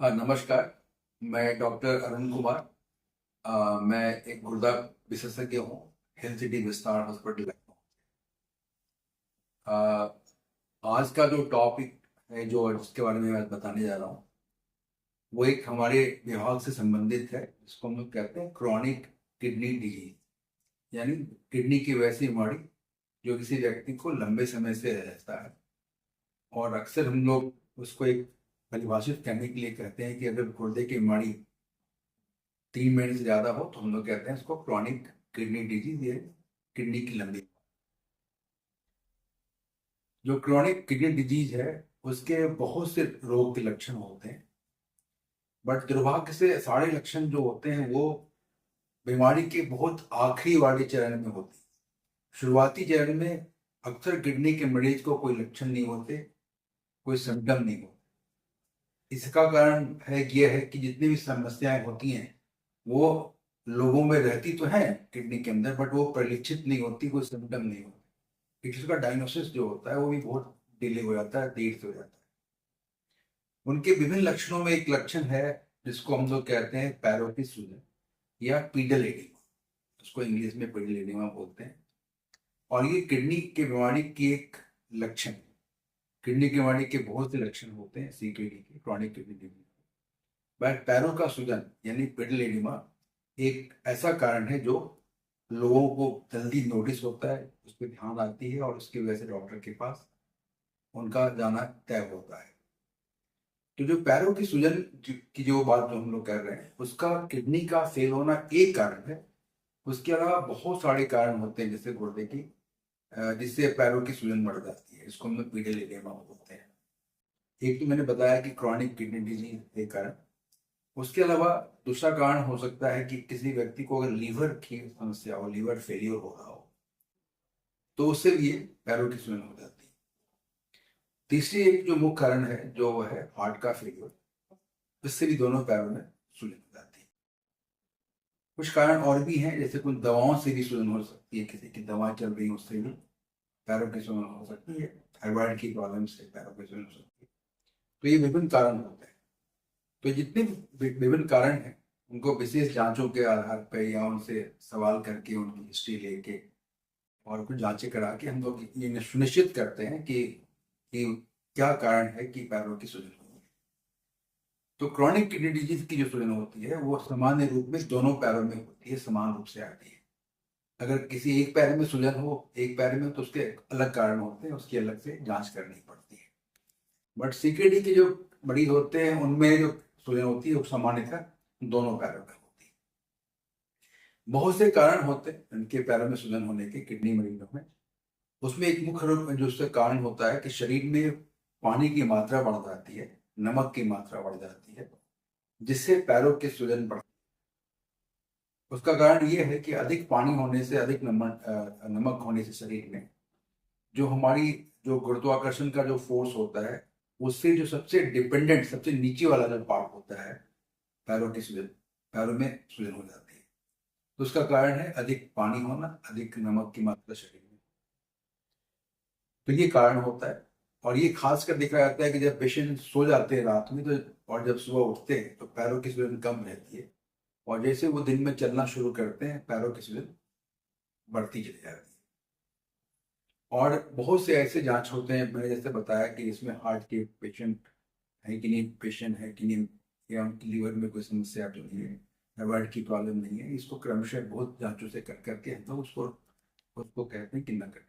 नमस्कार। मैं डॉक्टर अरुण कुमार। मैं एक गुर्दा विशेषज्ञ हूँ। हेल्थ सिटी विस्तार हॉस्पिटल लखनऊ। आज का जो टॉपिक है जो जिसके बारे में मैं बताने जा रहा हूँ वो एक हमारे विभाग से संबंधित है, जिसको हम लोग कहते हैं क्रॉनिक किडनी डिजीज, यानी किडनी की वैसी बीमारी जो किसी व्यक्ति को लंबे समय से रहता है। और अक्सर हम लोग उसको एक परिभाषित करने के लिए कहते हैं कि अगर गुर्दे की बीमारी 3 महीने से ज्यादा हो तो हम लोग कहते हैं इसको क्रॉनिक किडनी डिजीज, ये किडनी की लंबी। जो क्रॉनिक किडनी डिजीज है उसके बहुत से रोग के लक्षण होते हैं, बट दुर्भाग्य से सारे लक्षण जो होते हैं वो बीमारी के बहुत आखिरी वाले चरण में होते हैं। शुरुआती चरण में अक्सर किडनी के मरीज को कोई लक्षण नहीं होते, कोई सिम्टम नहीं होते। इसका कारण है ये है कि जितनी भी समस्याएं होती हैं वो लोगों में रहती तो है किडनी के अंदर, बट वो परिलक्षित नहीं होती, कोई सिम्टम नहीं होती। इसलिए उसका डायग्नोसिस जो होता है वो भी बहुत डिले हो जाता है, देर से हो जाता है। उनके विभिन्न लक्षणों में एक लक्षण है जिसको हम लोग कहते हैं पैरों की सूजन या पीडल एडिमा। उसको इंग्लिश में पीडल एडिमा बोलते हैं। और ये किडनी की बीमारी की एक लक्षण है। किडनी की बीमारी के बहुत से लक्षण होते हैं सीकेडी के, क्रॉनिक किडनी डिजीज। बट पैरों का सूजन यानी पीडल एडिमा एक ऐसा कारण है जो लोगों को जल्दी नोटिस होता है, उस पर ध्यान आती है और उसकी वजह से डॉक्टर के पास उनका जाना तय होता है। तो जो पैरों की सूजन की जो बात जो हम लोग कर रहे हैं उसका किडनी का फेल होना एक कारण है। उसके अलावा बहुत सारे कारण होते हैं जैसे गुर्दे की, जिससे पैरों की सूजन बढ़ जाती है। इसको हम लोग पीडल एडिमा बोलते हैं। एक तो मैंने बताया कि क्रॉनिक किडनी डिजीज एक कारण। उसके अलावा दूसरा कारण हो सकता है कि किसी व्यक्ति को अगर लीवर की समस्या हो, लीवर फेलियर हो रहा हो, तो उससे भी ये पैरों की सूजन हो जाती है। तीसरी एक जो मुख्य कारण है जो वो है हार्ट का फेलियर, इससे भी दोनों पैरों में सूजन हो जाती है। कुछ कारण और भी हैं, जैसे कुछ दवाओं से भी सूजन हो सकती है, किसी की दवा चल रही है उससे भी पैरों की सूजन हो सकती है। थायराइड की प्रॉब्लम से पैरों की सूजन हो सकती है। तो ये विभिन्न कारण होते हैं। तो जितने भी विभिन्न कारण हैं उनको विशेष जांचों के आधार पर या उनसे सवाल करके उनकी हिस्ट्री लेके और कुछ जांचें करा के हम लोग ये सुनिश्चित करते हैं कि क्या कारण है कि पैरों की सूजन हो रही है। तो क्रॉनिक किडनी डिजीज की जो सूजन होती है वो सामान्य रूप में दोनों पैरों में होती है, समान रूप से आती है। अगर किसी एक पैर में सूजन हो, एक पैर में, तो उसके अलग कारण होते हैं, उसकी अलग से जांच करनी पड़ती है। बट सीकेडी के जो मरीज होते हैं उनमें जो सूजन होती है वो सामान्यतः दोनों पैरों में होती है। बहुत से कारण होते हैं इनके पैरों में सूजन होने के किडनी मरीजों में। उसमें एक मुख्य रूप में जो उसका कारण होता है कि शरीर में पानी की मात्रा बढ़ जाती है, नमक की मात्रा बढ़ जाती है, जिससे पैरों की सूजन बढ़ती है। उसका कारण ये है कि अधिक पानी होने से, अधिक नमक होने से शरीर में जो हमारी जो गुरुत्वाकर्षण का जो फोर्स होता है उससे जो सबसे डिपेंडेंट, सबसे नीचे वाला जो पार्ट होता है पैरों की सूजन, पैरों में सूजन हो जाती है। तो उसका कारण है अधिक पानी होना, अधिक नमक की मात्रा शरीर में। तो ये कारण होता है। और ये खास कर देखा जाता है कि जब पेशेंट सो जाते हैं रात में तो, और जब सुबह उठते हैं तो पैरों की सूजन कम रहती है, और जैसे वो दिन में चलना शुरू करते हैं पैरों की सूजन बढ़ती चली जाती है। और बहुत से ऐसे जांच होते हैं, मैंने जैसे बताया कि इसमें हार्ट के पेशेंट है कि नहीं, पेशेंट है कि नहीं, या उनकी लीवर में कोई समस्या तो नहीं है, थायराइड की प्रॉब्लम नहीं है। इसको क्रमशः बहुत जांचों से कर करके हम लोग उसको उसको कहते हैं कि न करें।